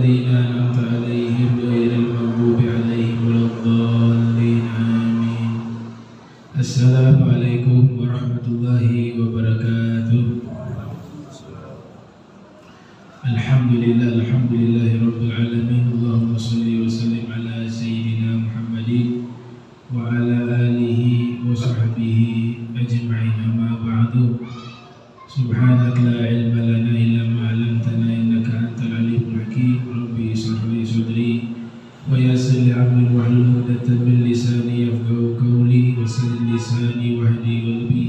الذين أنعمت عليهم غير المغضوب عليهم ولا الضالين آمين. السلام عليكم ورحمة الله وبركاته. الحمد لله رب العالمين. اللهم صل وسلم على سيدنا محمد وعلى آله وصحبه أجمعين. أما بعد، سبحانك لا علم لنا إلا ما علمتنا إنك أنت العليم الحكيم. ربي اشرح لي صدري ويسر لي أمري واحلل عقدة من لساني يفقهوا قولي وسدد لساني واهدي قلبي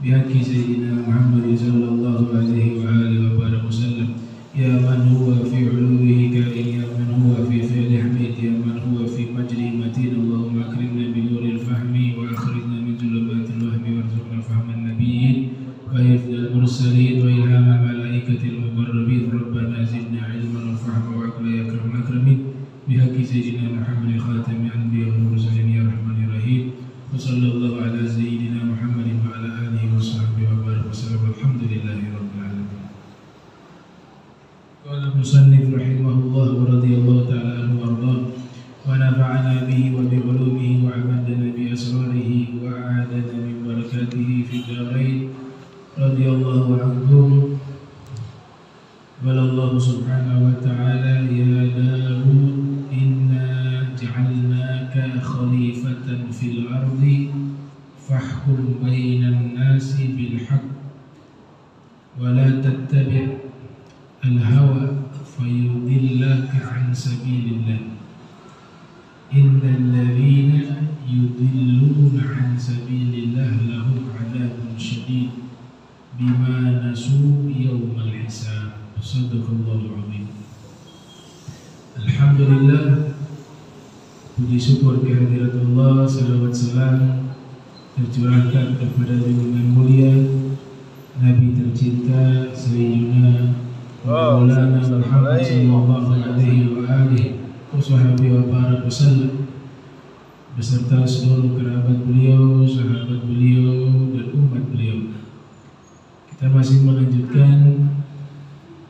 بحق سيدنا محمد صلى الله عليه وآله وبارك وسلم. يا من هو في علوه كائن، يا من هو في فعل حميد، يا من هو في مجري متين. اللهم أكرمنا بنور الفهم وأخرجنا من ظلمات الوهم وارزقنا فهم النبيين وحفظ المرسلين وإلهام الملائكة المقربين. ربنا زدنا علما وفهما وعقلا يا أكرم الأكرمين بحق سيدنا محمد خاتم الأنبياء والمرسلين يا رحمن الرحيم. وصلى الله على سيدنا محمد وعلى آله وصحبه وبارك وسلم. الحمد لله رب العالمين. قال المصنف رحمه الله ورضي الله تعالى عنه وارضاه ونفعنا به وبعلومه وعبدنا بأسراره وأعادنا من بركاته في الدارين. رضي الله عنهم. قال الله سبحانه وتعالى يا داود إنا جعلناك خليفة في الأرض فاحكم بين الناس بالحق ولا تتبع الهوى فيضلك عن سبيل الله إن الذين يضلون عن سبيل الله لهم عذاب شديد بما نسوا يوم الحساب. Sadaqallahul azim. Alhamdulillah, puji syukur kehadirat Allah, salawat salam tercurahkan kepada junjungan mulia Nabi tercinta Sayyidina Maulana Muhammad sallallahu alaihi wa alihi wa barak wasallam beserta seluruh kerabat beliau, sahabat beliau dan umat beliau. Kita masih melanjutkan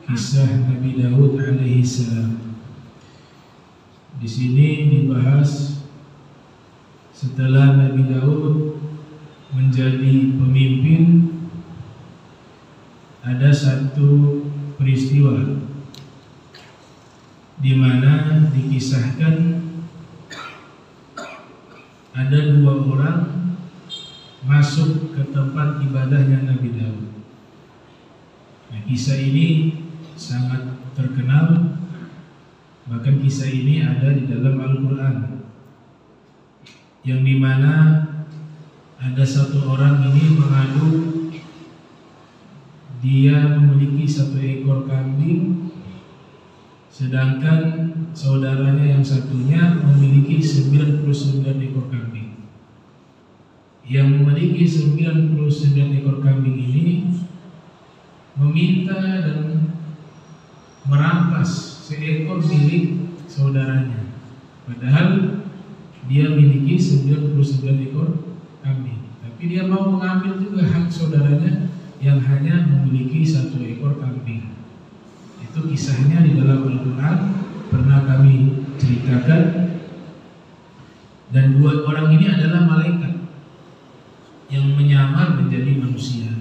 kisah Nabi Daud alaihi salam. Di sini dibahas setelah Nabi Daud menjadi pemimpin, ada satu peristiwa di mana dikisahkan ada dua orang masuk ke tempat ibadahnya Nabi Daud. Nah, kisah ini sangat terkenal, bahkan kisah ini ada di dalam Al-Quran, yang dimana ada satu orang ini mengadu dia memiliki satu ekor kambing, sedangkan saudaranya yang satunya memiliki 99 ekor kambing. Yang memiliki 99 ekor kambing ini meminta dan merampas seekor milik saudaranya, padahal dia memiliki 99 ekor kambing, tapi dia mau mengambil juga hak saudaranya yang hanya memiliki satu ekor kambing. Itu kisahnya di dalam Al-Quran, pernah kami ceritakan. Dan dua orang ini adalah malaikat yang menyamar menjadi manusia.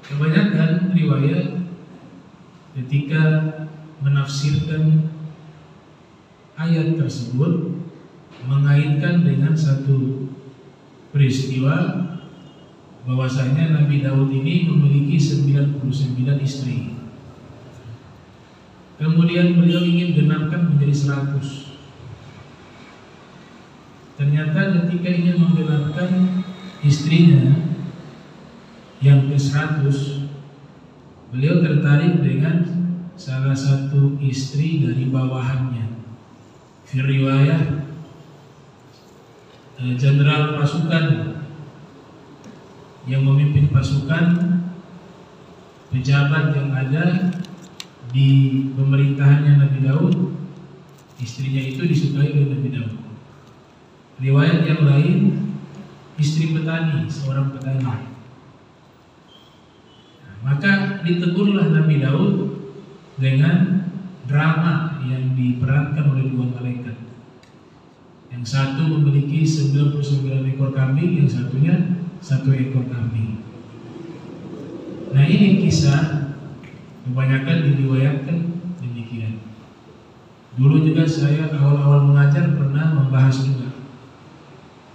Kebanyakan riwayat ketika menafsirkan ayat tersebut mengaitkan dengan satu peristiwa, bahwasanya Nabi Daud ini memiliki 99 istri. Kemudian beliau ingin genapkan menjadi 100. Ternyata ketika ingin menggenapkan istrinya yang ke-100, beliau tertarik dengan salah satu istri dari bawahannya. Fi riwayat jenderal pasukan yang memimpin pasukan, pejabat yang ada di pemerintahannya Nabi Daud, istrinya itu disukai oleh Nabi Daud. Riwayat yang lain, istri petani, seorang petani. Maka ditegurlah Nabi Daud dengan drama yang diperankan oleh dua malaikat. Yang satu memiliki 99 ekor kambing, yang satunya 1 ekor kambing. Nah, ini kisah kebanyakan diriwayatkan demikian. Dulu juga saya awal-awal mengajar pernah membahas juga.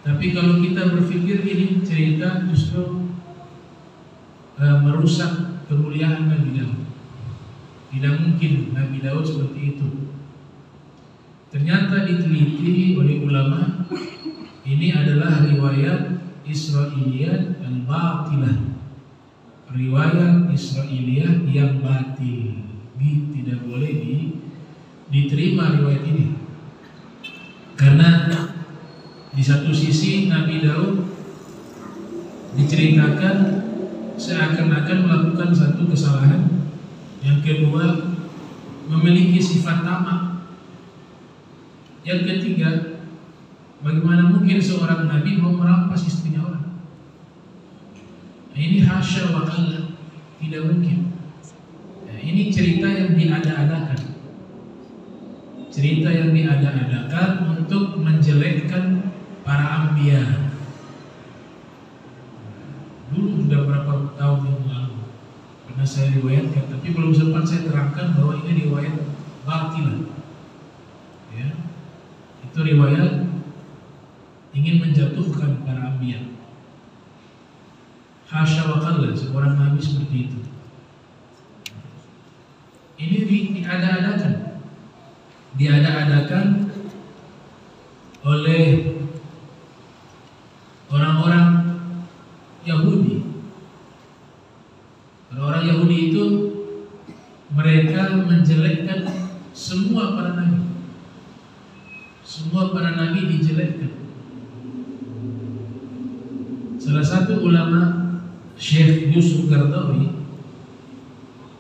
Tapi kalau kita berpikir ini cerita justru merusak kemuliaan Nabi Daud. Tidak mungkin Nabi Daud seperti itu. Ternyata diteliti oleh ulama, ini adalah riwayat Israiliyat al-batilah, riwayat Israiliyat yang batil. Tidak boleh diterima riwayat ini. Karena di satu sisi Nabi Daud diceritakan seakan-akan melakukan satu kesalahan, yang kedua memiliki sifat tamak, yang ketiga bagaimana mungkin seorang nabi mau merampas istrinya orang. Nah, ini hasya wa kalla, tidak mungkin. Nah, ini cerita yang diada-adakan, cerita yang diada-adakan untuk menjelekkan para anbiya. Dulu sudah berapa tahun yang lalu pernah saya riwayatkan, tapi belum sempat saya terangkan bahwa ini riwayat batilah. Ya, itu riwayat ingin menjatuhkan para anbiya. Hasya wa kalla, seorang nabi seperti itu. Ini diada-adakan oleh orang-orang Yahudi. Orang-orang Yahudi itu mereka menjelekkan semua para nabi. Semua para nabi dijelekkan. Salah satu ulama, Syekh Yusuf Qaradawi,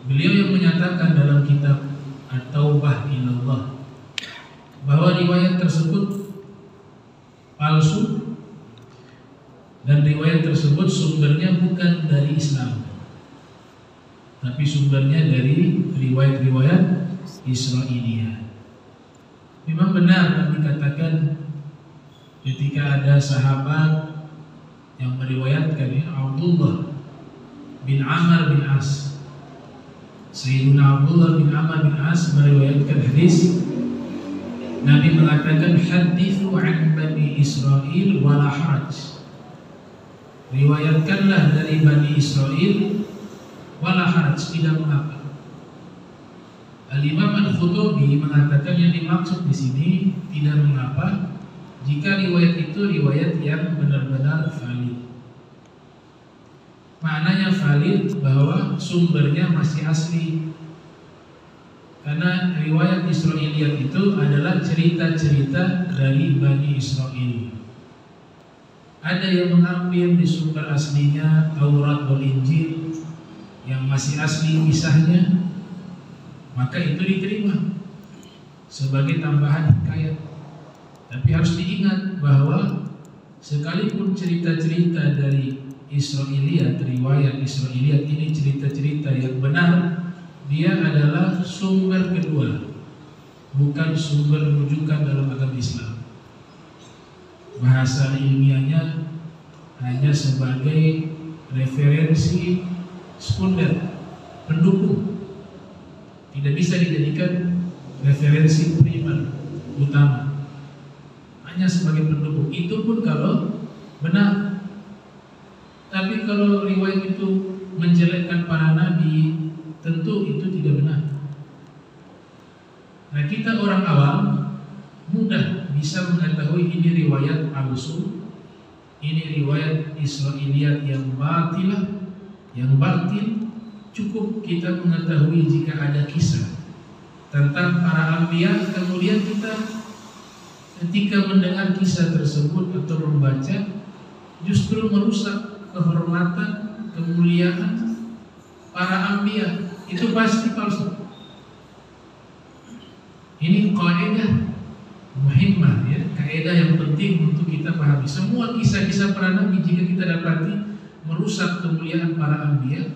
beliau yang menyatakan dalam kitab At-Taubah Ilallah bahwa riwayat tersebut palsu dan riwayat tersebut sumbernya bukan dari Islam, tapi sumbernya dari riwayat-riwayat Israiliyah. Memang benar dikatakan ketika ada sahabat yang meriwayatkan, ya, Abdullah bin Amr bin As, Sayyidina Abdullah bin Amr bin As meriwayatkan hadis, Nabi mengatakan, hadithu an Bani Israel wala haraj, riwayatkanlah dari Bani Israel wala haraj, tidak mengapa. Al-Imam Al-Khutubi mengatakan yang dimaksud di sini tidak mengapa jika riwayat itu riwayat yang benar-benar valid. Maknanya valid bahwa sumbernya masih asli. Karena riwayat Israiliyat itu adalah cerita-cerita dari Bani Israel. Ada yang mengambil di sumber aslinya Taurat dan Injil yang masih asli kisahnya, maka itu diterima sebagai tambahan hikayat. Tapi harus diingat bahwa sekalipun cerita-cerita dari Israiliyat, riwayat Israiliyat ini cerita-cerita yang benar, dia adalah sumber kedua, bukan sumber rujukan dalam agama Islam. Bahasa ilmiahnya hanya sebagai referensi sekunder, pendukung. Tidak bisa dijadikan referensi primer utama, hanya sebagai pendukung. Itu pun kalau benar. Tapi kalau riwayat itu menjelekkan para nabi, tentu itu tidak benar. Nah, kita orang awam mudah bisa mengetahui ini riwayat palsu, ini riwayat Israiliyat yang batilah, yang batil. Cukup kita mengetahui jika ada kisah tentang para anbiya, kemudian kita ketika mendengar kisah tersebut atau membaca justru merusak kehormatan, kemuliaan para anbiya, itu pasti palsu. Ini kaidah muhimmah, ya, kaidah yang penting untuk kita pahami. Semua kisah-kisah para nabi jika kita dapati merusak kemuliaan para anbiya,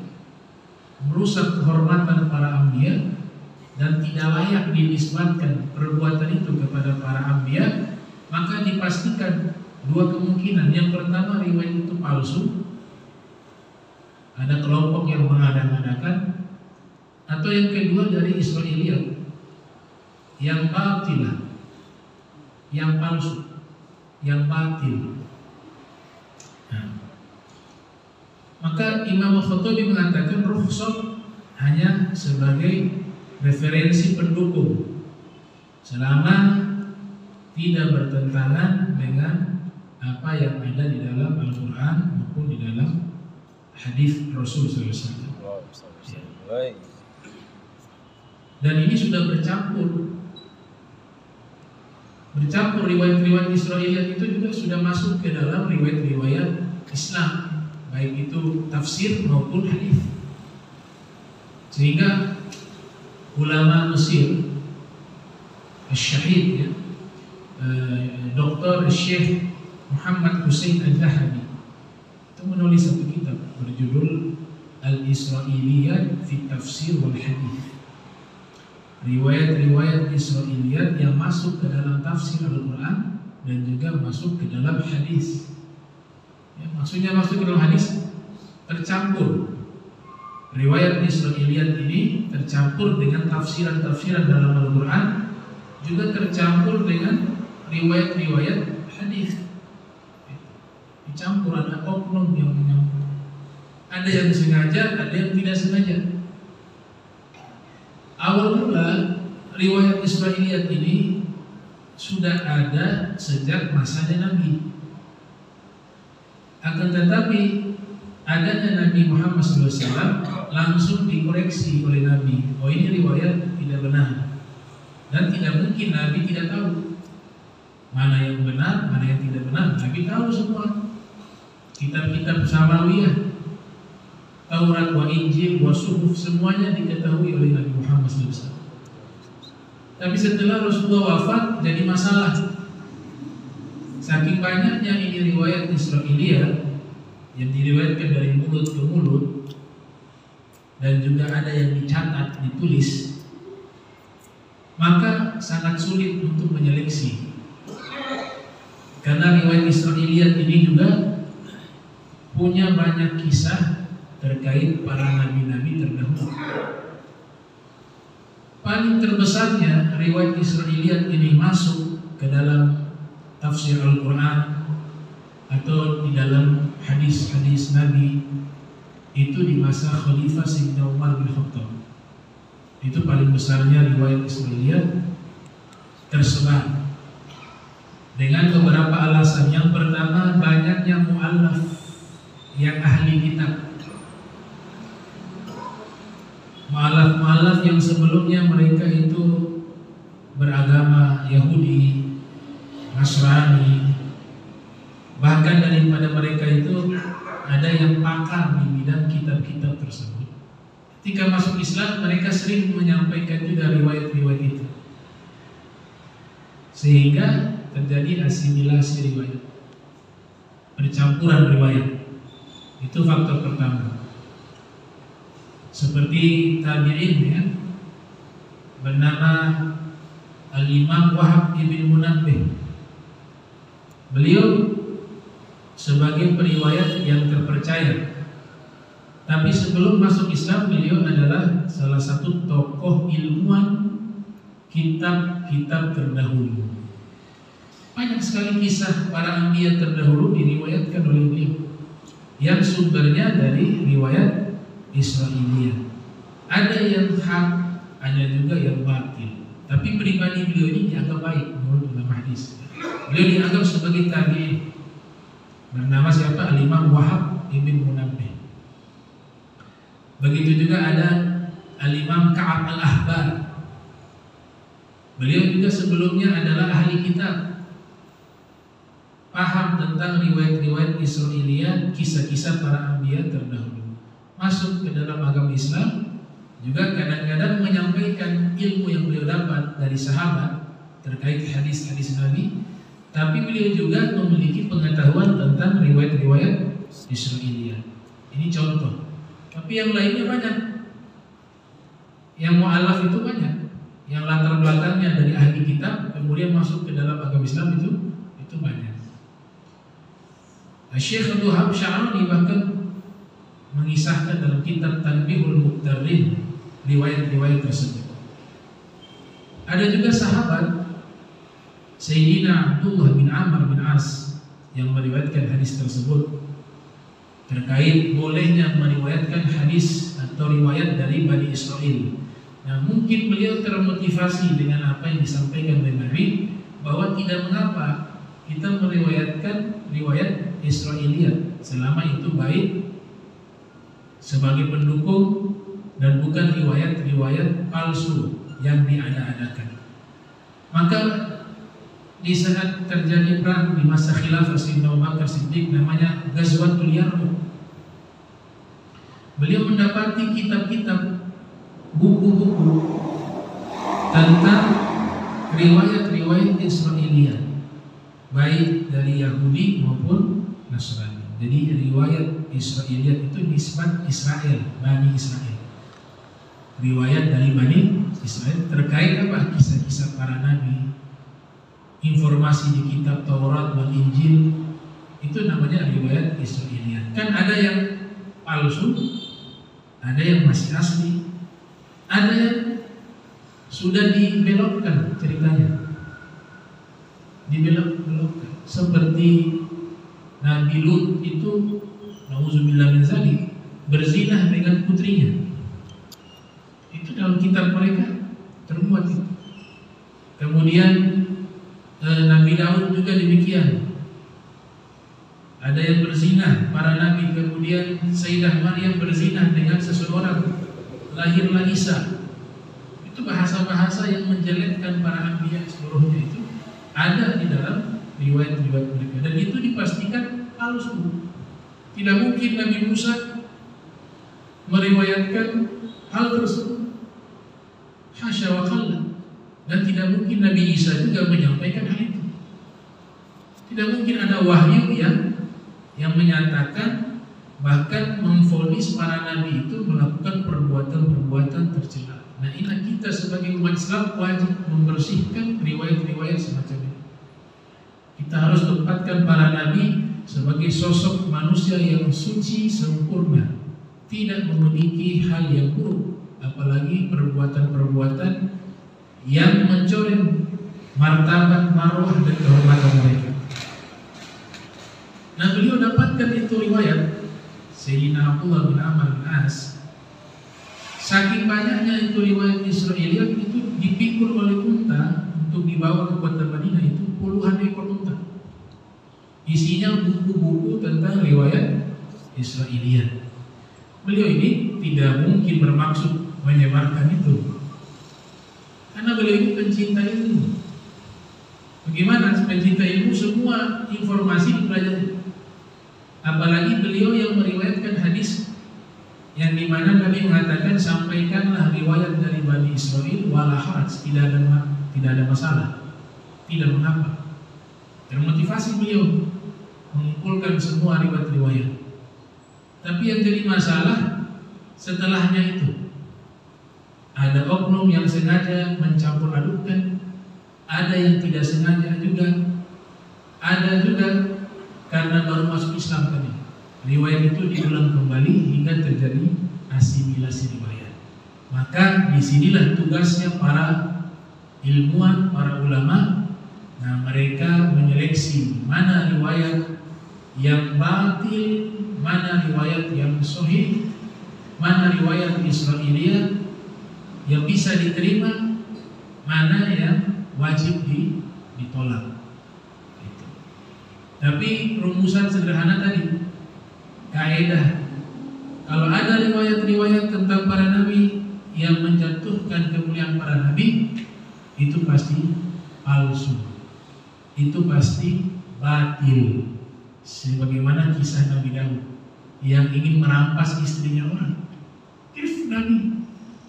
merusak kehormatan para anbiya, dan tidak layak dinisbatkan perbuatan itu kepada para anbiya, maka dipastikan dua kemungkinan. Yang pertama, riwayat itu palsu, ada kelompok yang mengada-ngadakan, atau yang kedua dari Israiliyat yang batilah, yang palsu, yang batil. Nah, maka Imam Al-Khattabi mengatakan rukhsah hanya sebagai referensi pendukung selama tidak bertentangan dengan apa yang ada di dalam Al-Quran maupun di dalam hadis Rasul SAW. Dan ini sudah bercampur riwayat-riwayat Israiliyat itu juga sudah masuk ke dalam riwayat-riwayat Islam, baik itu tafsir maupun hadis. Sehingga ulama Mesir, Syahid ya, Dr. Syekh Muhammad Hussein Al-Zahabi itu menulis satu kitab berjudul Al-Israiliyat fi Tafsir wal Hadith. Riwayat-riwayat Israiliyat yang masuk ke dalam tafsir Al-Quran dan juga masuk ke dalam hadis. Ya, maksudnya masuk ke dalam hadis tercampur. Riwayat Israiliyat ini tercampur dengan tafsiran-tafsiran dalam Al-Quran, juga tercampur dengan riwayat-riwayat hadis. Dicampur, ada oknum yang menyampur. Ada yang sengaja, ada yang tidak sengaja. Awal mula riwayat Israiliyat ini sudah ada sejak masanya Nabi. Akan tetapi adanya Nabi Muhammad SAW langsung dikoreksi oleh Nabi. Oh, ini riwayat tidak benar. Dan tidak mungkin Nabi tidak tahu mana yang benar, mana yang tidak benar. Nabi tahu semua. Kitab-kitab Samawiyah, Taurat, wa Injil, wa Suhuf, semuanya diketahui oleh Nabi Muhammad SAW. Tapi setelah Rasulullah wafat, jadi masalah. Saking banyaknya ini riwayat Israiliyat yang diriwayatkan dari mulut ke mulut, dan juga ada yang dicatat, ditulis, maka sangat sulit untuk menyeleksi. Karena riwayat Israiliyat ini juga punya banyak kisah terkait para nabi-nabi terdahulu. Paling terbesarnya riwayat Israiliyat ini masuk ke dalam tafsir Al-Quran atau di dalam hadis-hadis Nabi itu di masa Khalifah Sayyidina Umar bin Khattab. Itu paling besarnya riwayat Israiliyat tersebar dengan beberapa alasan. Yang pertama, banyaknya mu'allaf yang ahli kitab, mu'allaf yang sebelumnya mereka itu beragama Yahudi, Nasrani, bahkan daripada mereka itu ada yang pakar di bidang kitab-kitab tersebut. Ketika masuk Islam, mereka sering menyampaikan juga riwayat-riwayat itu, sehingga terjadi asimilasi riwayat, percampuran riwayat. Itu faktor pertama. Seperti tabi'in ya, bernama Al-Imam Wahab ibn Munabbih. Beliau sebagai periwayat yang terpercaya, tapi sebelum masuk Islam beliau adalah salah satu tokoh ilmuwan kitab-kitab terdahulu. Banyak sekali kisah para anbiya terdahulu diriwayatkan oleh beliau yang sumbernya dari riwayat Israiliyat. Ada yang hak, ada juga yang batil. Tapi pribadi beliau ini dianggap baik menurut ulama hadis. Beliau dianggap sebagai tabi'in. Bernama siapa? Al-Imam Wahab ibn Munabbih. Begitu juga ada Al-Imam Ka'ab al-Ahbar. Beliau juga sebelumnya adalah ahli kitab, paham tentang riwayat-riwayat Israiliyat, kisah-kisah para anbiya terdahulu. Masuk ke dalam agama Islam, juga kadang-kadang menyampaikan ilmu yang beliau dapat dari sahabat terkait hadis-hadis Nabi. Tapi beliau juga memiliki pengetahuan tentang riwayat-riwayat Israiliyat. Ini contoh. Tapi yang lainnya banyak. Yang mu'alaf itu banyak. yang latar belakangnya dari ahli kitab kemudian masuk ke dalam agama Islam itu banyak. Syekh Abdul Wahab Sya'rani bahkan mengisahkan dalam kitab Tanbihul Muqtarrin riwayat-riwayat tersebut. Ada juga sahabat Sayyidina Abdullah bin Amr bin As yang meriwayatkan hadis tersebut terkait bolehnya meriwayatkan hadis atau riwayat dari Bani Israel. Nah, mungkin beliau termotivasi dengan apa yang disampaikan oleh Nabi bahwa tidak mengapa kita meriwayatkan riwayat Israiliyat selama itu baik sebagai pendukung dan bukan riwayat-riwayat palsu yang diada-adakan. Maka di saat terjadi perang di masa khilafah Sayyidina Abu Bakar Siddiq namanya Ghazwatul Yarmouk, beliau mendapati kitab-kitab, buku-buku tentang riwayat-riwayat Israiliyat baik dari Yahudi maupun Nasrani. Jadi riwayat Israiliyat itu nisbat Israel, Bani Israel. Riwayat dari Bani Israel terkait apa? Kisah-kisah para nabi, informasi di kitab Taurat dan Injil, itu namanya riwayat Israiliyat. Kan ada yang palsu, ada yang masih asli, ada yang sudah dibelokkan ceritanya, dibelok-belokkan. Seperti Nabi Lut itu, nauzubillah min zalik, berzinah dengan putrinya. Itu dalam kitab mereka termuat itu. Kemudian Nabi Daud juga demikian. Ada yang berzinah para nabi. Kemudian Sayyidah Maryam berzinah dengan seseorang, lahirlah Isa. Itu bahasa-bahasa yang menjelekkan para anbiya seluruhnya itu ada di dalam riwayat-riwayat mereka, dan itu dipastikan palsu. Tidak mungkin Nabi Musa meriwayatkan hal tersebut, hasya wa kalla. Dan tidak mungkin Nabi Isa juga menyampaikan hal itu. Tidak mungkin ada wahyu yang menyatakan, bahkan memvonis para nabi itu melakukan perbuatan-perbuatan tercela. Nah, inilah kita sebagai umat Islam wajib membersihkan riwayat-riwayat semacam ini. Kita harus tempatkan para nabi sebagai sosok manusia yang suci sempurna, tidak memiliki hal yang buruk, apalagi perbuatan-perbuatan yang mencoreng martabat, marwah dan kehormatan mereka. Nah, beliau dapatkan itu riwayat Sayyidina Abdullah bin Amr bin As. Saking banyaknya itu riwayat Israiliyat, itu dipikul oleh unta untuk dibawa ke kota Madinah, itu puluhan ekor unta. Isinya buku-buku tentang riwayat Israiliyat. Beliau ini tidak mungkin bermaksud menyebarkan itu, karena beliau ini pencinta ilmu. Bagaimana pencinta ilmu semua informasi dipelajari. Apalagi beliau yang meriwayatkan hadis yang dimana Nabi mengatakan, sampaikanlah riwayat dari Bani Israel wala haraj, tidak ada masalah, tidak mengapa. Termotivasi beliau mengumpulkan semua riwayat-riwayat. Tapi yang jadi masalah setelahnya itu, ada oknum yang sengaja mencampur adukkan, ada yang tidak sengaja juga, ada juga karena baru masuk Islam tadi. Riwayat itu diulang kembali hingga terjadi asimilasi riwayat. Maka disinilah tugasnya para ilmuwan, para ulama. Nah, mereka menyeleksi mana riwayat yang batil, mana riwayat yang sahih, mana riwayat Israiliyat yang bisa diterima, mana yang wajib ditolak. Gitu. Tapi rumusan sederhana tadi, kaidah, kalau ada riwayat-riwayat tentang para nabi yang menjatuhkan kemuliaan para nabi, itu pasti palsu, itu pasti batil. Sebagaimana kisah Nabi Daud yang ingin merampas istrinya orang. Nabi,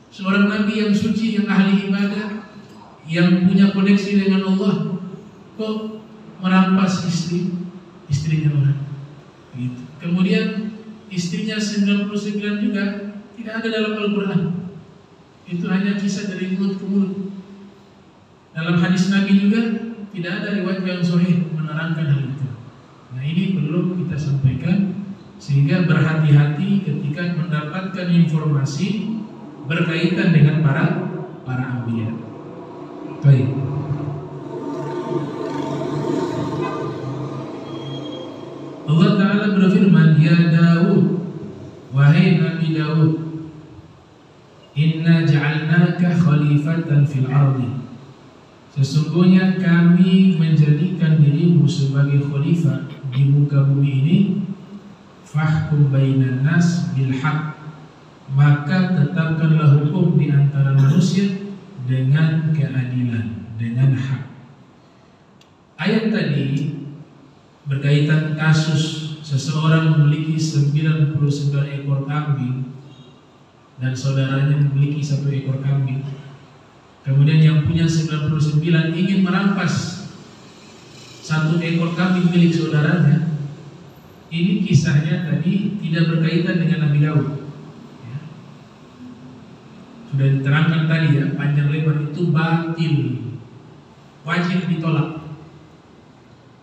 seorang nabi yang suci, yang ahli ibadah, yang punya koneksi dengan Allah, kok merampas istrinya orang. Gitu. Kemudian istrinya 99 juga tidak ada dalam Al-Quran. Itu hanya kisah dari mulut ke mulut. Dalam hadis Nabi juga tidak ada riwayat yang sahih menerangkan hal itu. Nah, ini perlu kita sampaikan sehingga berhati-hati ketika mendapatkan informasi berkaitan dengan para anbiya. Baik. Allah Ta'ala berfirman, ya Daud, wahai Nabi Daud, inna ja'alnaka khalifatan fil ardi. Sesungguhnya kami menjadikan dirimu sebagai khalifah di muka bumi ini. Fahkum bainan nas bil haq, maka tetapkanlah hukum di antara manusia dengan keadilan, dengan hak. Ayat tadi berkaitan kasus seseorang memiliki 99 ekor kambing dan saudaranya memiliki 1 ekor kambing. Kemudian yang punya 99 ingin merampas 1 ekor kambing milik saudaranya. Ini kisahnya tadi tidak berkaitan dengan Nabi Daud ya. Sudah diterangkan tadi ya, panjang lebar itu batil, wajib ditolak.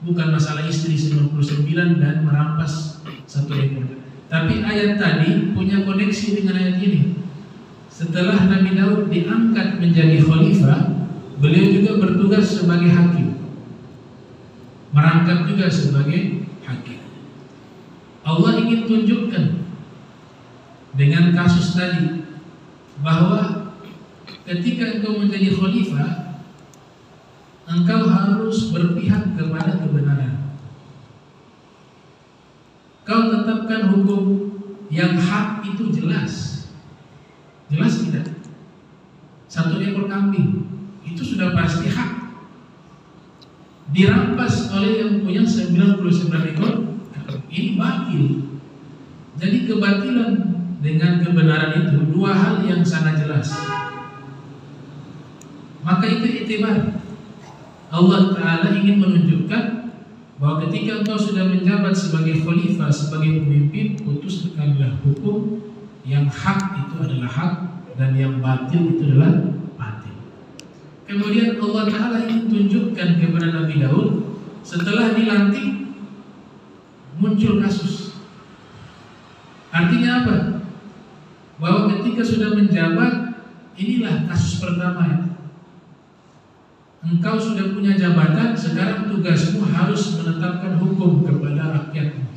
Bukan masalah istri 99 dan merampas 1 ekor. Tapi ayat tadi punya koneksi dengan ayat ini. Setelah Nabi Daud diangkat menjadi khalifah, beliau juga bertugas sebagai hakim, merangkap juga sebagai hakim. Allah ingin tunjukkan dengan kasus tadi bahwa ketika engkau menjadi khalifah, engkau harus berpihak kepada kebenaran. Kau tetapkan hukum yang hak itu jelas. Jelas tidak? 1 ekor kambing itu sudah pasti hak. Dirampas oleh yang punya 99 ekor, ini batil. Jadi kebatilan dengan kebenaran itu 2 hal yang sangat jelas. Maka itu iktibar. Allah Ta'ala ingin menunjukkan bahwa ketika engkau sudah menjabat sebagai khalifah, sebagai pemimpin, putuskanlah hukum yang hak itu adalah hak dan yang batil itu adalah batil. Kemudian Allah Ta'ala ingin tunjukkan kepada Nabi Daud setelah dilantik muncul kasus. Artinya apa? Bahwa ketika sudah menjabat, inilah kasus pertama ya. Engkau sudah punya jabatan, sekarang tugasmu harus menetapkan hukum kepada rakyatmu.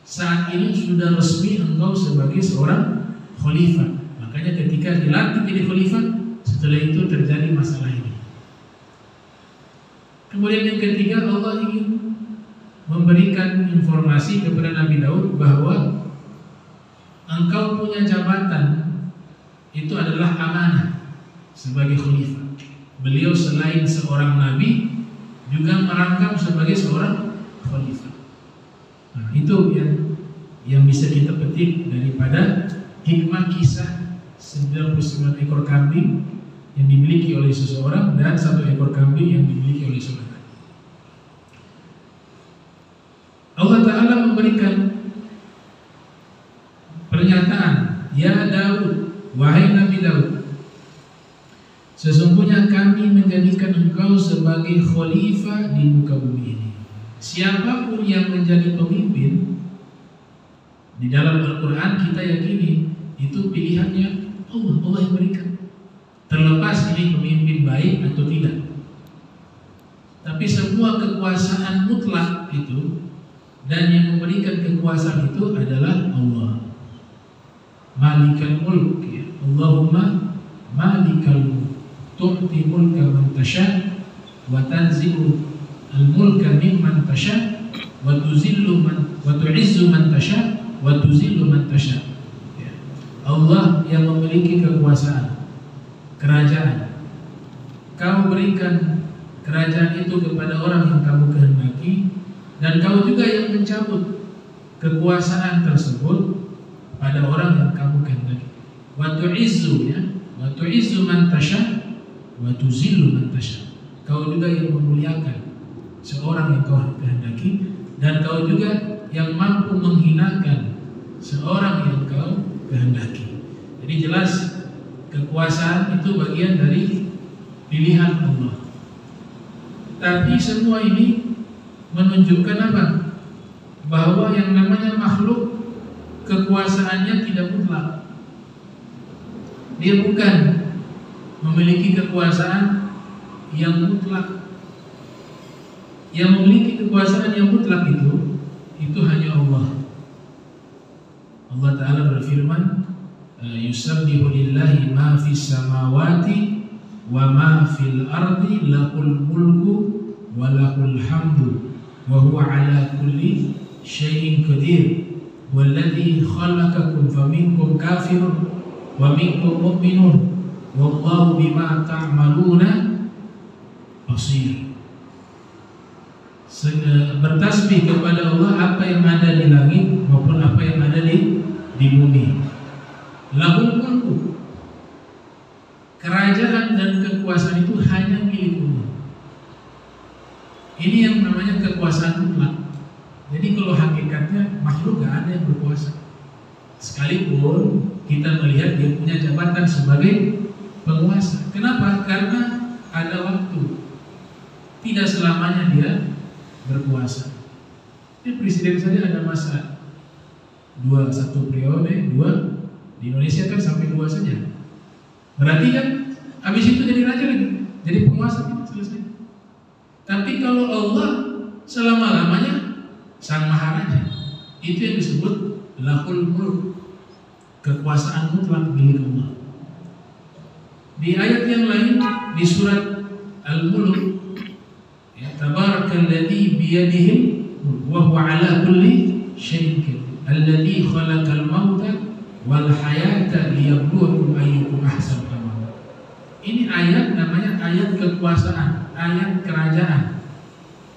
Saat ini sudah resmi engkau sebagai seorang khalifah. Makanya ketika dilantik jadi khalifah, setelah itu terjadi masalah ini. Kemudian yang ketiga, Allah ingin memberikan informasi kepada Nabi Daud bahwa engkau punya jabatan itu adalah amanah sebagai khalifah. Beliau selain seorang nabi juga merangkap sebagai seorang khalifah. Nah, itu yang bisa kita petik daripada hikmah kisah 99 ekor kambing yang dimiliki oleh seseorang dan 1 ekor kambing yang dimiliki oleh saudara. Allah Ta'ala memberikan pernyataan, ya Daud, wahai Nabi Daud, sesungguhnya kami menjadikan engkau sebagai khalifah di muka bumi ini. Siapapun yang menjadi pemimpin di dalam Al-Quran, kita yakini itu pilihannya Allah yang berikan, terlepas ini pemimpin baik atau tidak. Tapi semua kekuasaan mutlak itu dan yang memberikan kekuasaan itu adalah Allah. Malikal mulk ya. Allahumma malikal mulk, tu'ti mulka man tasha wa tanzi'u al-mulka mimman tasha wa tuzillu man wa tu'izzu man tasha wa tuzillu man tasha. Ya. Allah yang memiliki kekuasaan, kerajaan. Kamu berikan kerajaan itu kepada orang yang kamu kehendaki, dan kau juga yang mencabut kekuasaan tersebut pada orang yang kamu kehendaki. Wa tu'izzu ya, wa tu'izzu man tasha wa tuzillu man tasha. Kau juga yang memuliakan seorang yang kau kehendaki, dan kau juga yang mampu menghinakan seorang yang kau kehendaki. Jadi jelas kekuasaan itu bagian dari pilihan Allah. Tapi semua ini menunjukkan apa? Bahwa yang namanya makhluk kekuasaannya tidak mutlak. Dia bukan memiliki kekuasaan yang mutlak. Yang memiliki kekuasaan yang mutlak itu hanya Allah. Allah Ta'ala berfirman, yusabbihu lillahi ma fis samawati wa ma fil ardi lahul mulku wa lahul hamdu wa huwa ala kulli syai'in qadir walladzi khalaqakum faminkum kafirun wa minkum mu'minun wallahu bima ta'maluna basir. Bertasbih kepada Allah apa yang ada di langit maupun apa yang ada di bumi. Lahul mulku, kerajaan dan kekuasaan itu hanya milik Allah. Ini yang namanya kekuasaan mutlak. Jadi kalau hakikatnya makhluk gak ada yang berkuasa. Sekalipun kita melihat dia punya jabatan sebagai penguasa. Kenapa? Karena ada waktu. Tidak selamanya dia berkuasa. Ini presiden saja ada masa 1 periode, 2. Di Indonesia kan sampai 2 saja. Berarti kan habis itu jadi raja lagi, jadi penguasa gitu, selesai. Tapi kalau Allah selama-lamanya sang maharaja, itu yang disebut lahul mulk, kekuasaan mutlak milik Allah. Di ayat yang lain di surat Al-Mulk, ya, tabarakalladzi biyadihi wa huwa ala kulli syai'in qadir alladzi khalaqal mauta wal hayata liyabluwakum ayyukum ahsanu amala. Ini ayat namanya ayat kekuasaan, ayat kerajaan.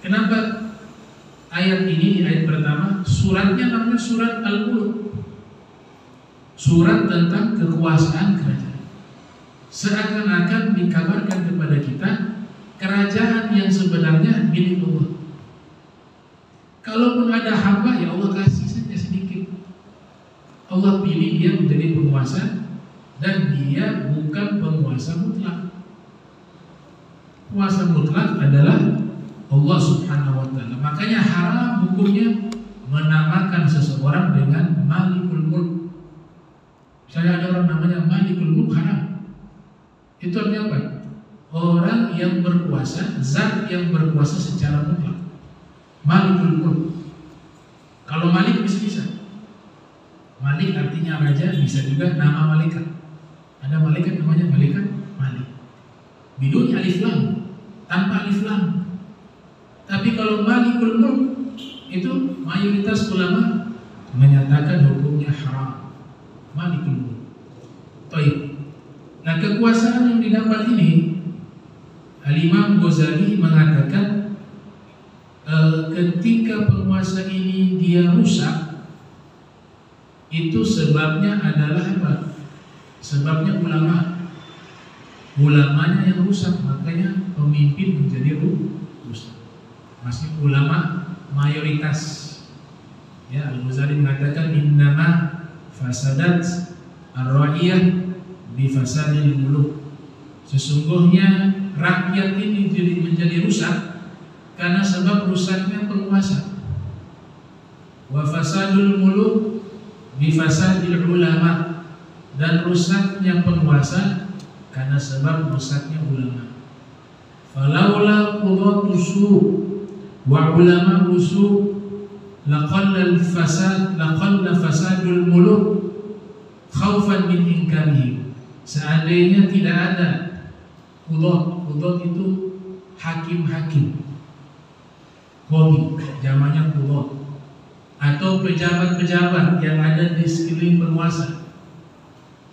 Kenapa ayat ini di ayat pertama? Suratnya namanya surat Al-Mulk, surat tentang kekuasaan kerajaan. Seakan-akan dikabarkan kepada kita kerajaan yang sebenarnya milik Allah. Kalaupun ada hamba, ya Allah kasih saja sedikit. Allah pilih dia menjadi penguasa, dan dia bukan penguasa mutlak. Penguasa mutlak adalah Allah Subhanahu wa Ta'ala. Makanya haram hukumnya menamakan seseorang dengan Malikul Mulk. Misalnya ada orang namanya Malikul Mulk, haram. Itu artinya apa? Orang yang berkuasa, zat yang berkuasa secara mutlak. Malikul Mulk. Kalau Malik bisa-bisa. Malik artinya raja, bisa juga nama malaikat. Ada malaikat namanya malaikat Malik. Bidun alif lam, tanpa alif lam. Tapi kalau Malikul Mulk itu mayoritas ulama menyatakan hukumnya haram. Malikul Mulk. Baik. Nah, kekuasaan yang didapat ini, Al-Imam Ghazali mengatakan ketika penguasa ini dia rusak, itu sebabnya adalah apa? Sebabnya ulamanya yang rusak, makanya pemimpin menjadi rusak. Masih ulama mayoritas. Ya, Al-Ghazali mengatakan innama fasadat ar-ra'iyah bi fasadil muluk. Sesungguhnya rakyat ini menjadi rusak karena sebab rusaknya penguasa. Wa fasadul muluk bifasadil ulama, dan rusaknya penguasa karena sebab rusaknya ulama. Falaula qudatu su' wa ulama usu' laqalla fasadul muluk khaufan min inkarihi. Seandainya tidak ada qudot itu hakim-hakim, qadi jamannya qudot, atau pejabat-pejabat yang ada di sekeliling penguasa.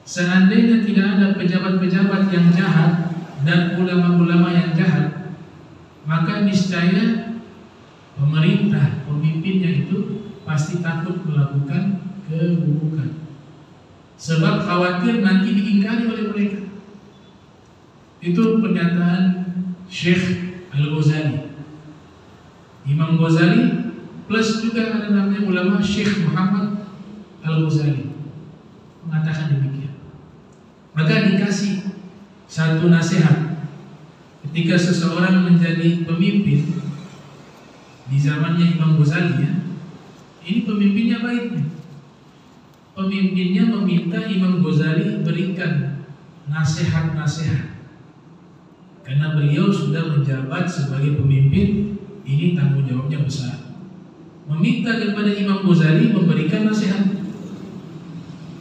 Seandainya tidak ada pejabat-pejabat yang jahat dan ulama-ulama yang jahat, maka niscaya pemerintah, pemimpinnya itu pasti takut melakukan keburukan, sebab khawatir nanti diingkari oleh mereka. Itu pernyataan Syekh Al-Ghazali, Imam Ghazali, plus juga ada namanya ulama Syekh Muhammad Al-Ghazali mengatakan demikian. Maka dikasih satu nasihat Jika seseorang menjadi pemimpin di zamannya Imam Ghazali, ya, ini pemimpinnya baik. Pemimpinnya meminta Imam Ghazali berikan nasihat-nasihat, karena beliau sudah menjabat sebagai pemimpin, ini tanggung jawabnya besar. Meminta kepada Imam Ghazali memberikan nasihat.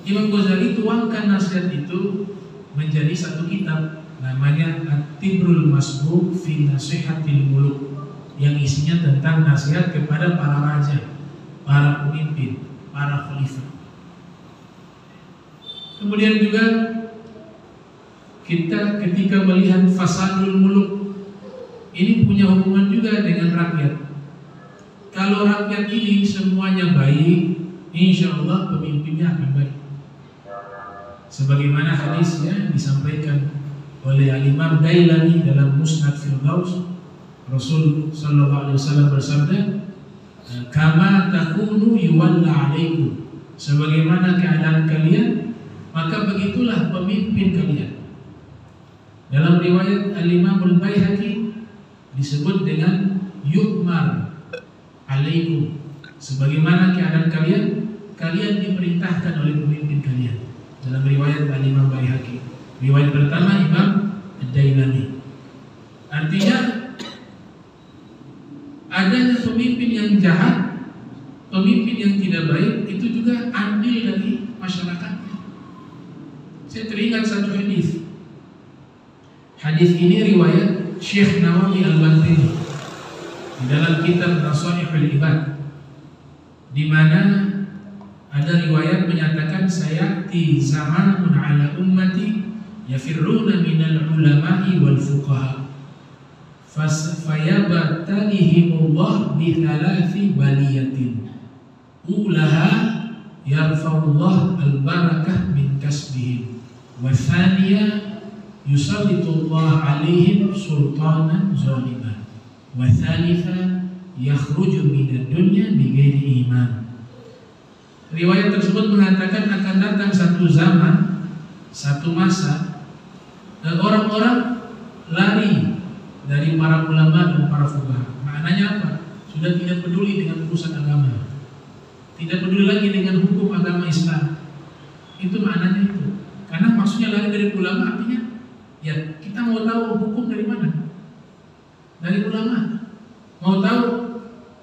Imam Ghazali tuangkan nasihat itu menjadi satu kitab, namanya At-Tibrul Masbuk fi Nasihatil Muluk, yang isinya tentang nasihat kepada para raja, para pemimpin, para khalifah. Kemudian juga kita ketika melihat fasadul muluk, ini punya hubungan juga dengan rakyat. Kalau rakyat ini semuanya baik, insya Allah pemimpinnya akan baik. Sebagaimana hadisnya disampaikan oleh Al-Imam Dailami dalam Musnad Firdaus, Rasul sallallahu alaihi wasallam bersabda, "Kama takunu yuwalla alaikum." Sebagaimana keadaan kalian, maka begitulah pemimpin kalian. Dalam riwayat Al-Imam Al-Baihaqi disebut dengan yu'mar alaikum. Sebagaimana keadaan kalian, kalian diperintahkan oleh pemimpin kalian. Dalam riwayat Al-Imam Baihaqi. Riwayat pertama Imam Ad-Dailami. Artinya adanya pemimpin yang jahat, pemimpin yang tidak baik, itu juga andil dari masyarakatnya. Saya teringat satu hadis. Hadis ini riwayat Syekh Nawawi Al-Bantini di dalam kitab Nasaihul Ibad, di mana ada riwayat menyatakan, sayati zamanun ala ummati yafirruna minal ulama'i wal fuqaha fayabatalihimullah bithalathi baliyatin ulaha yarfa'ullah al-barakah min kasbihim wa thaniya yusallitullah alaihim sultanan zaliman wa thalitha yakhruju minad dunya bighairi iman. Riwayat tersebut mengatakan akan datang satu zaman, satu masa, dan orang-orang lari dari para ulama dan para fuqaha. Maknanya apa? Sudah tidak peduli dengan urusan agama, tidak peduli lagi dengan hukum agama Islam. Itu maknanya itu. Karena maksudnya lari dari ulama artinya, ya kita mau tahu hukum dari mana? Dari ulama. Mau tahu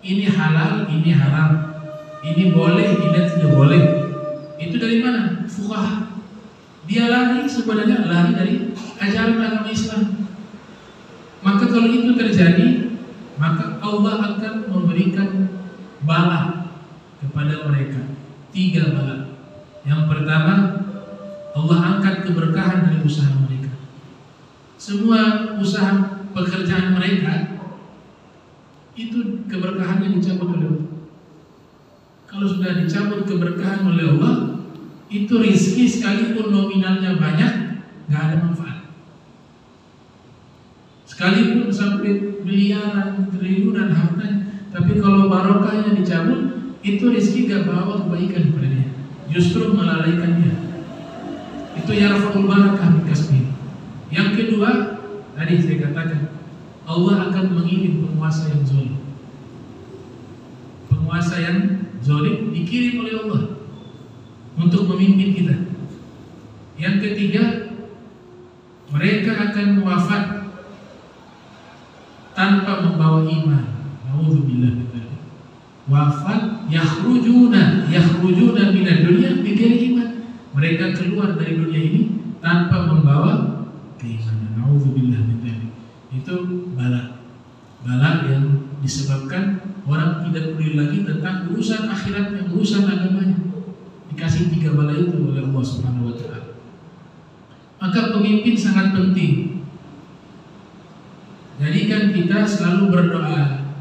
ini halal, ini haram, ini boleh, ini tidak boleh. Itu dari mana? Fuqaha. Dia lari sebenarnya lari dari ajaran agama Islam. Maka kalau itu terjadi, maka Allah akan memberikan bala kepada mereka. 3 bala. Yang pertama, Allah angkat keberkahan dari usaha mereka. Semua usaha pekerjaan mereka itu keberkahannya dicabut oleh Allah. Kalau sudah dicabut keberkahan oleh Allah, itu rizki sekalipun nominalnya banyak, nggak ada manfaat. Sekalipun sampai miliaran, triliunan hartanya, tapi kalau barokahnya dicabut, itu rizki gak bawa kebaikan kepada dia, justru melalaikan dia. Itu yarfa'ul barakah min kasbi. Yang kedua, tadi saya katakan, Allah akan mengirim penguasa yang zalim. Penguasa yang zalim dikirim oleh Allah untuk memimpin kita. Yang ketiga, mereka akan wafat tanpa membawa iman. Nauzubillah min dzalik. Wafat yakhrujuna minad dunya bighairi iman. Mereka keluar dari dunia ini tanpa membawa keimanan. Nauzubillah min dzalik. Itu bala yang disebabkan orang tidak peduli lagi tentang urusan akhiratnya, urusan agamanya. Dikasih 3 bala itu oleh Allah Subhanahu wa taala. Maka pemimpin sangat penting. Jadikan kita selalu berdoa,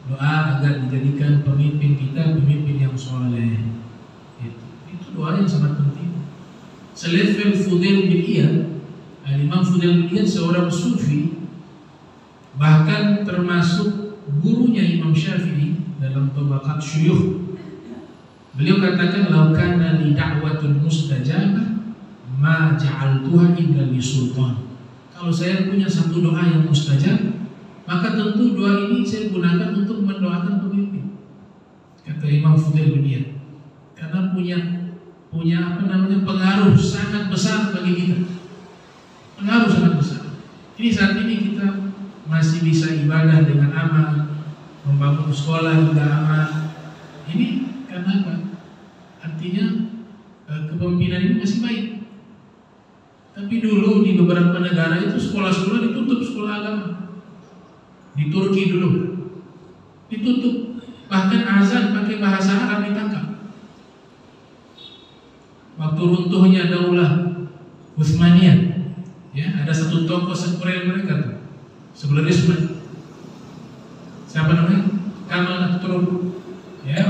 doa agar dijadikan pemimpin kita pemimpin yang soleh. Itu doa yang sangat penting. Selevel Fudail bin Iyad, Imam Fudail bin Iyad seorang sufi, bahkan termasuk gurunya Imam Syafi'i dalam tabaqat syuyukh. Beliau katakan, "Lau kana li da'watun mustajabah ma ja'altuha illa li sultan." kalau saya punya satu doa yang mustajab, maka tentu doa ini saya gunakan untuk mendoakan pemimpin. Kata Imam Fudail bin Iyad, karena punya pengaruh sangat besar bagi kita. Pengaruh sangat besar. Ini saat ini kita masih bisa ibadah dengan aman, membangun sekolah juga aman. Ini karena apa? Artinya kepemimpinan ini masih baik. Tapi dulu di beberapa negara itu sekolah-sekolah ditutup, sekolah agama. Di Turki dulu ditutup, bahkan azan pakai bahasa Arab ditangkap. Waktu runtuhnya Daulah Utsmaniyah, ya, ada satu tokoh sekuler mereka tuh, sekularisme. Siapa namanya? Kamal Atatürk. Ya,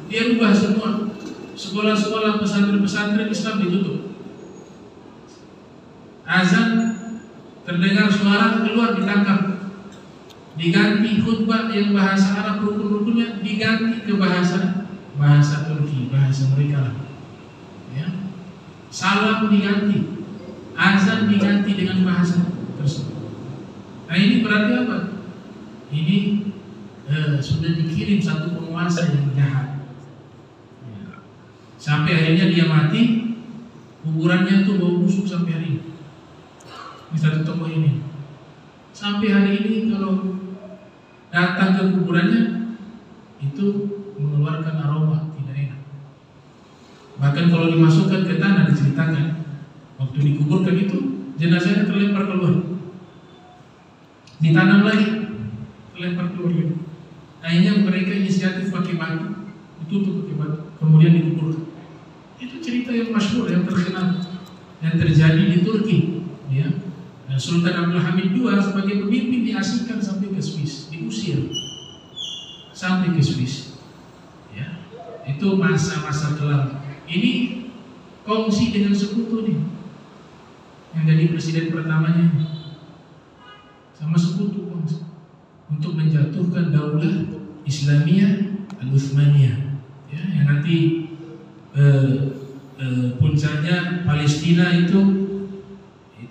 dia ubah semua sekolah-sekolah pesantren-pesantren Islam ditutup. Azan terdengar suara keluar ditangkap, diganti khutbah yang bahasa Arab rukun-rukunnya diganti ke bahasa Turki, bahasa mereka lah. Ya. Salam diganti, azan diganti dengan bahasa tersebut. Nah ini berarti apa? Ini sudah dikirim satu penguasa yang jahat. Ya. Sampai akhirnya dia mati, kuburannya tuh bau busuk sampai hari ini. Di satu tokoh ini, sampai hari ini kalau datang ke kuburannya itu mengeluarkan aroma tidak enak. Bahkan kalau dimasukkan ke tanah, diceritakan waktu dikuburkan itu jenazahnya terlempar keluar, ditanam lagi, terlempar keluar lagi. Akhirnya mereka inisiatif pakai batu, ditutup pakai batu, kemudian dikuburkan. Itu cerita yang masyhur, yang terkenal, yang terjadi di Turki, ya. Dan Sultan Abdul Hamid II sebagai pemimpin diasingkan sampai ke Swiss, diusir sampai ke Swiss. Ya, itu masa-masa kelam. Ini kongsi dengan sekutu nih, yang jadi presiden pertamanya sama sekutu kongsi untuk menjatuhkan Daulah Islamiyah Al-Utsmaniyah. Ya, yang nanti puncaknya Palestina itu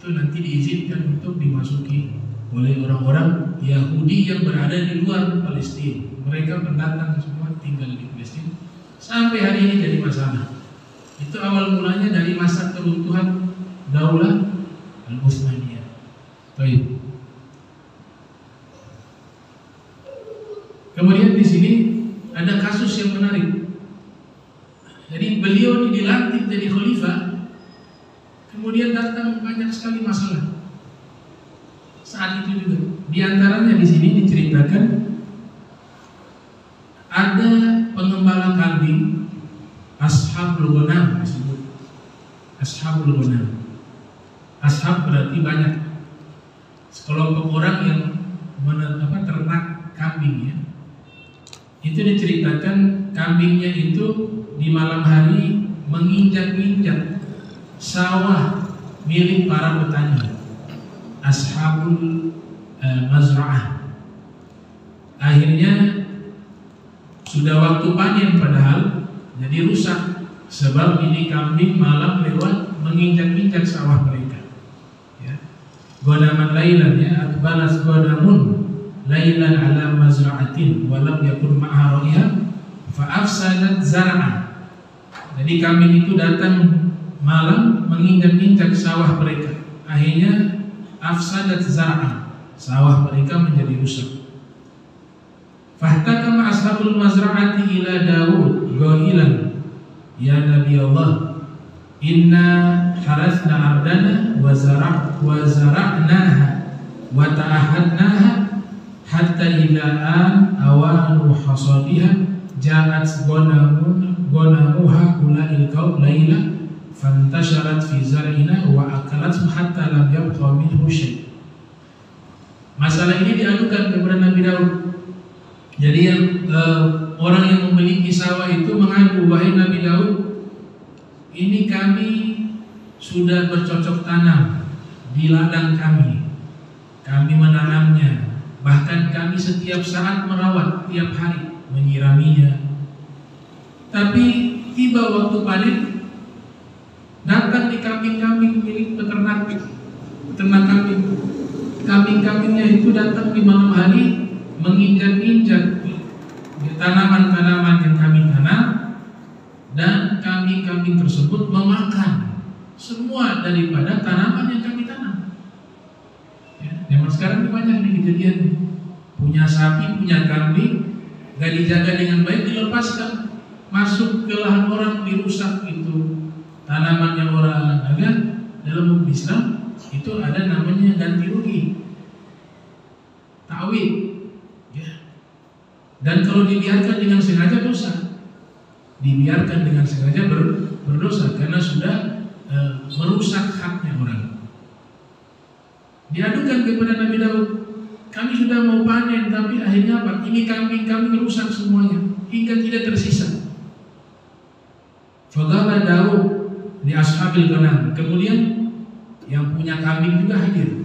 nanti diizinkan untuk dimasuki oleh orang-orang Yahudi yang berada di luar Palestina. Mereka pendatang semua tinggal di Palestina. Sampai hari ini jadi masalah. Itu awal mulanya dari masa keruntuhan Daulah Al-Utsmaniyah. Baik. Kemudian di sini ada kasus yang menarik. Jadi beliau dilantik jadi khalifah. Kemudian datang banyak sekali masalah saat itu juga. Di antaranya di sini diceritakan ada pengembala kambing, Ashabul Ghanam disebut. Ashabul Ghanam. Ashab berarti banyak. Sekelompok orang yang ternak kambing, ya. Itu diceritakan kambingnya itu di malam hari menginjak-injak sawah milik para petani, Ashabul Mazra'ah. Akhirnya sudah waktu panen padahal jadi rusak, sebab ini kambing malam lewat menginjak-injak sawah mereka. Ya. Godaman lailan, ya, atbalas godamun lailan ala mazra'atin walam yakun ma'ha ra'iyah fa'afsadat zar'a. Jadi kambing itu datang malam menginjak-injak sawah mereka. Akhirnya afsadat zar'a, sawah mereka menjadi rusak. Fahtakama ashabul mazra'ati ila Daud qailan, ya Nabi Allah, inna harasna ardana wa zara'naha wa ta'ahadnaha hatta ila an awanu hasadiha ja'at gonamuha ula'il qaum laila fantasharat fi zar'ina wa akalathu hatta lam yabqa minhu syai'. Masalah ini diadukan kepada Nabi Daud. Jadi yang orang yang memiliki sawah itu mengadu, wahai Nabi Daud, ini kami sudah bercocok tanam di ladang kami menanamnya, bahkan kami setiap saat merawat, tiap hari menyiraminya. Tapi tiba waktu panen, datang di kambing-kambing milik peternak ternak kambing. Kambing-kambingnya itu datang di malam hari menginjak-injak tanaman-tanaman yang kami tanam, dan kambing-kambing tersebut memakan semua daripada tanaman yang kami tanam. Ya, zaman sekarang banyak nih kejadian, punya sapi, punya kambing, gak dijaga dengan baik, dilepaskan masuk ke lahan orang, dirusak itu tanamannya orang. Agar dalam hukum Islam itu ada namanya ganti rugi, ta'wid. Ya. Dan kalau dibiarkan dengan sengaja dosa, dibiarkan dengan sengaja berdosa karena sudah merusak haknya orang. Diadukan kepada Nabi Daud, kami sudah mau panen tapi akhirnya apa? Ini kambing rusak semuanya hingga tidak tersisa. Faqala Daud di ashabil ghanam. Kemudian yang punya kambing juga hadir,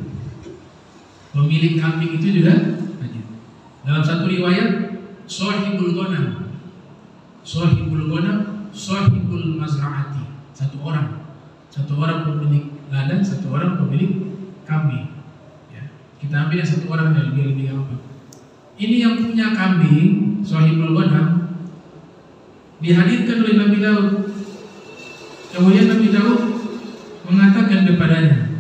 pemilik kambing itu juga hadir. Dalam satu riwayat, sahibul ghanam, sahibul mazra'ati, satu orang pemilik ladang, satu orang pemilik kambing. Ya. Kita ambil yang satu orang yang lebih gampang. Ini yang punya kambing, sahibul ghanam, dihadirkan oleh Nabi Daud. Kemudian Nabi Daud mengatakan kepadanya,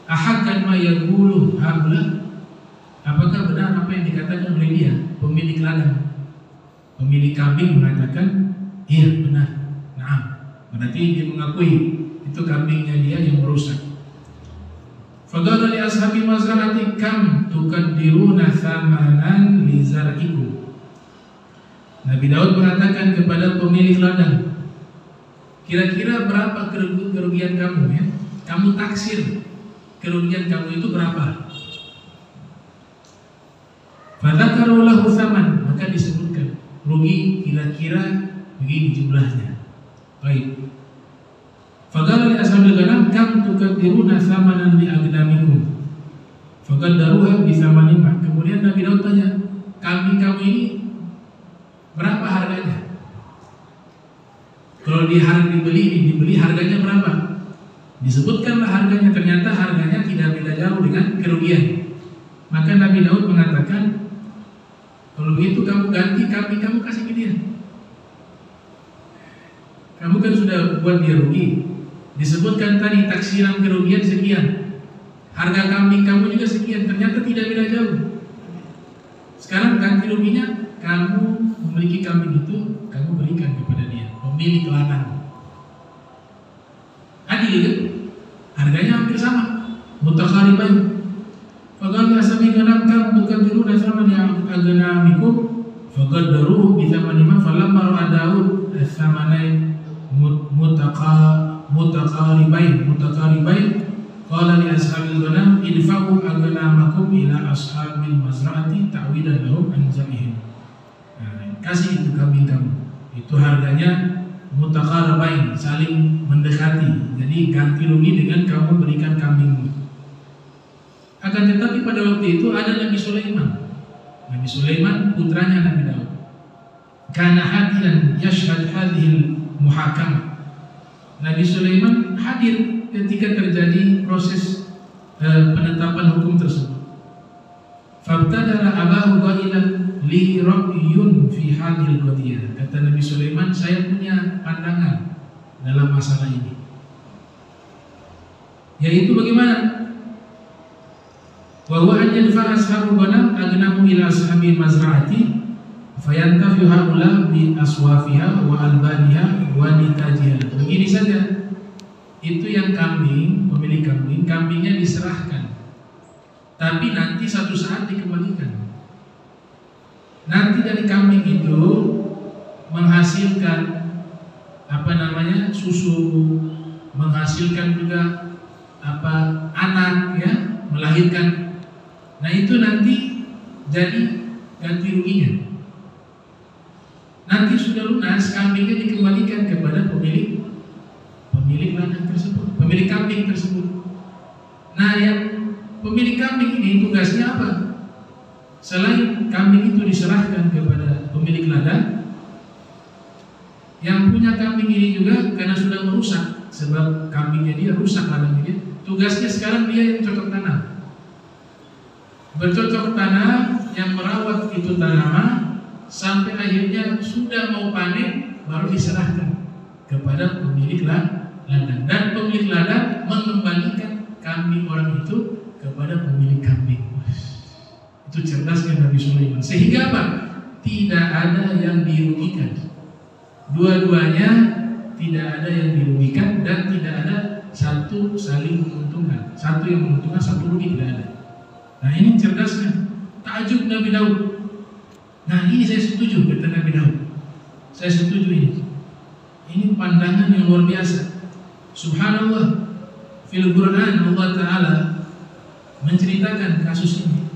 ahakkan ma yaqulu haula, apakah benar apa yang dikatakan oleh dia, pemilik ladang? Pemilik kambing mengatakan, iya benar. Nah, berarti dia mengakui itu kambingnya dia yang merusak. Faqala li ashabi mazra'ati kam tukaddiruna thamanan li zar'ikum. Nabi Daud mengatakan kepada pemilik ladang, kira-kira berapa kerugian kamu ya? Kamu taksir kerugian kamu itu berapa? Fadzakaru lahu tsaman, maka disebutkan rugi kira-kira begini jumlahnya. Baik. Faqala li ashabil ghanam kam tukaddiruna tsamanan li aghnamikum. Faqaddaruha bi tsamanima. Kemudian Nabi Daud tanya, kambing kamu ini berapa harganya? Kalau dibeli harganya berapa? Disebutkanlah harganya, ternyata harganya tidak beda jauh dengan kerugian. Maka Nabi Daud mengatakan, kalau begitu kamu ganti kambing kamu, kasih ke dia. Kamu kan sudah buat dia rugi. Disebutkan tadi taksiran kerugian sekian, harga kambing kamu juga sekian, ternyata tidak beda jauh. Sekarang ganti ruginya, kamu memiliki kambing itu, kamu berikan kepada dia, pemilik ladang. Adil kan? Harganya hampir sama, mutakharibain. Faqala ashabi ghanam kam tukaddiruna tsaman aghnamikum faqaddaruhu bi tsamanima falamma ra'a Daud ats-tsamanain mutaqaribain qala li ashabil ghanam idfa'u aghnamakum ila ashabil mazra'ati ta'widan lahum an zamihim. Kasih itu kambing kamu, itu harganya mutaqaribain, saling mendekati, jadi ganti rugi dengan kamu berikan kambingmu. Akan tetapi pada waktu itu ada Nabi Sulaiman. Nabi Sulaiman putranya Nabi Daud. Kana hadiran yashhad hadhil muhakamah. Nabi Sulaiman hadir ketika terjadi proses penetapan hukum tersebut. Fabtadara abahu qailan li rabbiyun fi hadhil qadiyah. Kata Nabi Sulaiman, saya punya pandangan dalam masalah ini. Yaitu bagaimana? Wa huwa an yadfa'a ashabu ghanam agnamu ila ashabi mazra'ati fayantafi haula bi aswafiha wa albaniha wa nitajiha. Begini saja, itu yang kambing, pemilik kambing, kambingnya diserahkan, tapi nanti satu saat dikembalikan. Nanti dari kambing itu menghasilkan susu, menghasilkan juga anak ya, melahirkan. Nah itu nanti jadi ganti ruginya. Nanti sudah lunas, kambingnya dikembalikan kepada pemilik ladang tersebut, pemilik kambing tersebut. Nah yang pemilik kambing ini tugasnya apa? Selain kambing itu diserahkan kepada pemilik ladang, yang punya kambing ini juga karena sudah merusak, sebab kambingnya dia rusak ladangnya dia, tugasnya sekarang dia yang cocok tanam. Bercocok tanam, yang merawat itu tanaman sampai akhirnya sudah mau panen, baru diserahkan kepada pemilik ladang, dan pemilik ladang mengembalikan kambing orang itu kepada pemilik kambing. Itu cerdasnya Nabi Sulaiman. Sehingga apa? Tidak ada yang dirugikan. Dua-duanya tidak ada yang dirugikan dan tidak ada satu saling menguntungkan. Satu yang menguntungkan, satu rugi, tidak ada. Nah ini cerdasnya. Takjub Nabi Daud. Nah ini saya setuju kata Nabi Daud. Saya setuju ini. Ini pandangan yang luar biasa. Subhanallah. Fil Quran Allah Ta'ala menceritakan kasus ini.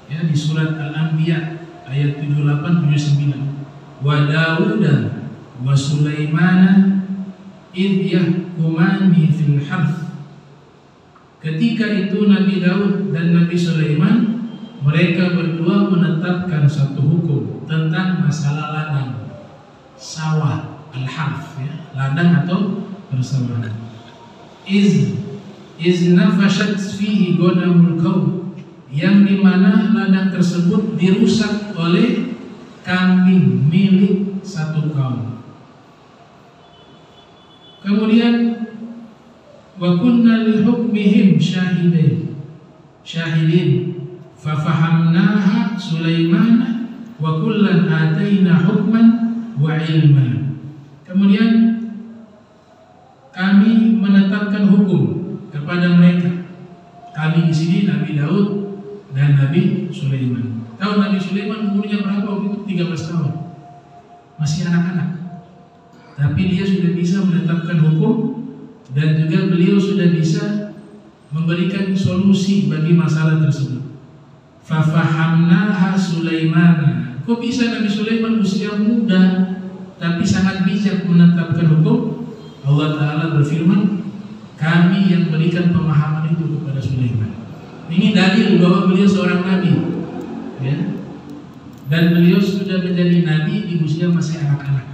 Ya, di surat Al-Anbiya ayat 78-79. Wa Dauda wa Sulaimana idh yahkumani fil harth. Ketika itu Nabi Daud dan Nabi Sulaiman, mereka berdua menetapkan satu hukum tentang masalah ladang, sawah, al-harth, ya, ladang atau persawahan. Iz nafashat fihi ghanamul qaum, yang dimana ladang tersebut dirusak oleh kambing milik satu kaum. Kemudian wa kunna li hukmihim syahidin fafahamnaha Sulaiman wa kullan ataina hukman wa ilma. Kemudian kami menetapkan hukum kepada mereka. Kami di sini Nabi Daud dan Nabi Sulaiman. Tahu Nabi Sulaiman umurnya berapa waktu itu? 13 tahun. Masih anak-anak. Tapi dia sudah bisa menetapkan hukum dan juga beliau sudah bisa memberikan solusi bagi masalah tersebut. Fafahamnaha Sulaiman. Kok bisa Nabi Sulaiman usia muda tapi sangat bijak menetapkan hukum? Allah Ta'ala berfirman, kami yang berikan pemahaman itu kepada Sulaiman. Ini dalil bahwa beliau seorang nabi, ya. Dan beliau sudah menjadi nabi di usia masih anak-anak.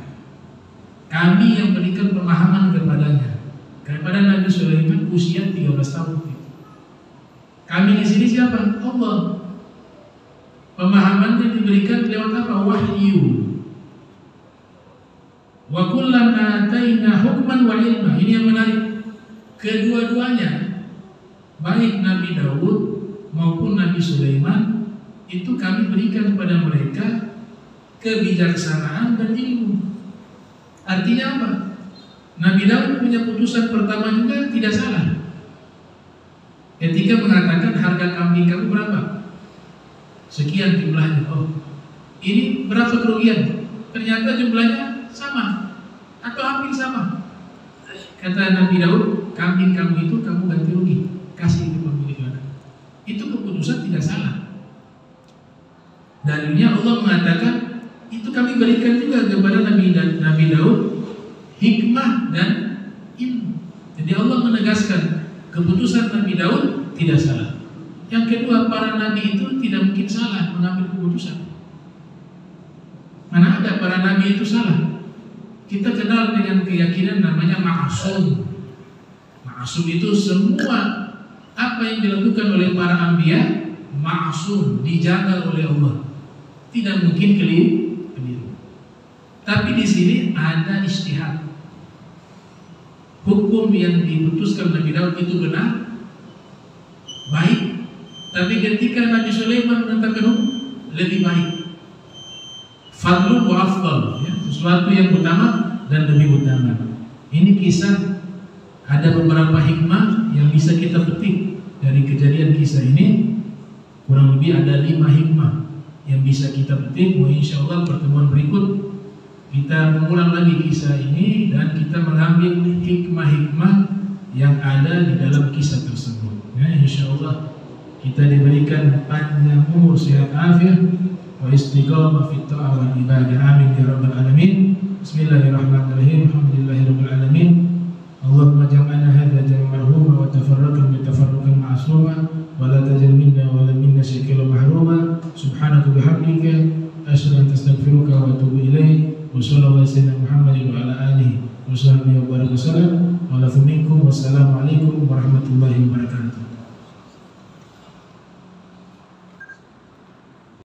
Kami yang berikan pemahaman kepadanya. Kepada Nabi Sulaiman usia 13 tahun. Kami di sini siapa? Allah. Pemahamannya diberikan lewat apa? Wahyu. Wa kullan ataina hukman wa ilma. Ini yang menarik. Kedua-duanya, baik Nabi Daud maupun Nabi Sulaiman, itu kami berikan kepada mereka kebijaksanaan dan ilmu. Artinya apa? Nabi Daud punya putusan pertama juga tidak salah. Ketika mengatakan harga kambing kamu berapa? Sekian jumlahnya. Oh, ini berapa kerugian? Ternyata jumlahnya sama atau hampir sama. Kata Nabi Daud, kambing kamu itu kamu ganti rugi, kasih ke pemilik ladang. Itu keputusan tidak salah. Dalilnya Allah mengatakan itu kami berikan juga kepada Nabi Daud hikmah dan ilmu. Jadi Allah menegaskan keputusan Nabi Daud tidak salah. Yang kedua, para nabi itu tidak mungkin salah mengambil keputusan. Mana ada para nabi itu salah? Kita kenal dengan keyakinan namanya ma'asum. Ma'asum itu semua apa yang dilakukan oleh para anbiya ma'asum, dijaga oleh Allah. Tidak mungkin keliru. Tapi di sini ada ijtihad. Hukum yang diputuskan Nabi Daud itu benar, baik. Tapi ketika Nabi Sulaiman menetapkan hukum, lebih baik. Fadlun wa afdal, ya, sesuatu yang utama dan lebih utama. Ini kisah, ada beberapa hikmah yang bisa kita petik dari kejadian kisah ini. Kurang lebih ada 5 hikmah yang bisa kita petik. Insya Allah pertemuan berikut kita mengulang lagi kisah ini dan kita mengambil hikmah-hikmah yang ada di dalam kisah tersebut. Ya, insya Allah kita diberikan panjang umur, sehat afiat, wa istiqamah fit ta'ah wal ibadah. Amin ya rabbal alamin. Bismillahirrahmanirrahim. Alhamdulillahirabbil alamin. Allahumma jam'ana hadza jam'an marhuma wa tafarraqna bi tafarruqin ma'suma wa la tajal minna wa la minna shay'an mahruma. Subhanaka bihamdika asyhadu an astaghfiruka wa atubu ilaik. Wa sallallahu alaihi wa sallam Muhammadin wa ala alihi wa sahbihi wa baraka sallam. wa lafu minkum. Wassalamualaikum warahmatullahi wabarakatuh.